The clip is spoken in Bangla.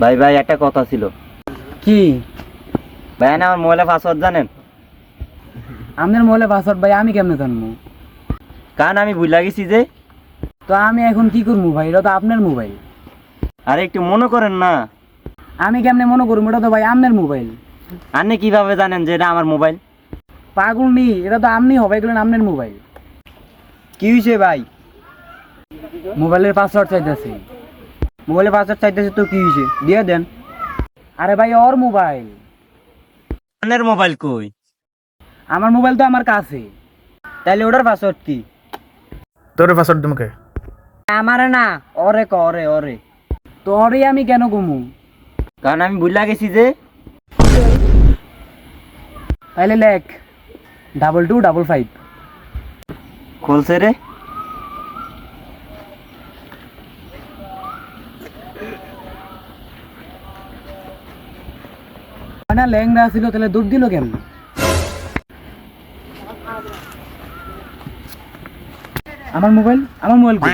ভাই ভাই একটা কথা ছিল। কি? ভাই না আমার মোবাইলের পাসওয়ার্ড জানেন? আপনার মোবাইলে পাসওয়ার্ড ভাই আমি কেমনে জানবো? কারণ আমি ভুলে গেছি যে। তো আমি এখন কি করবো ভাই? এটা তো আপনার মোবাইল। আরে একটু মনে করেন না। আমি কেমনে মনে করবো? এটা তো ভাই আপনার মোবাইল। আপনি কিভাবে জানেন যে এটা আমার মোবাইল? পাগল নি, এটা তো আপনি হবে গেলেন আপনার মোবাইল। কি হয়েছে ভাই? মোবাইলের পাসওয়ার্ড চাইতেছি। মোবাইলে পাসওয়ার্ড চাইতেছে তো কি হয়েছে? দিয়ে দেন। আরে ভাই ওর মোবাইল। আপনার মোবাইল কই? আমার মোবাইল তো আমার কাছে। তাহলে ওটার পাসওয়ার্ড কি? তোর পাসওয়ার্ড তোমাকে আমারে না, ওরে ক, ওরে ওরে। তোরই আমি কেন কমু? কারণ আমি ভুলে গেছি যে। তাইলে লেখ 2255। খুলছে রে। না ল্যাংরা ছিল তাহলে দুধ দিল কেন? আমার মোবাইল কই?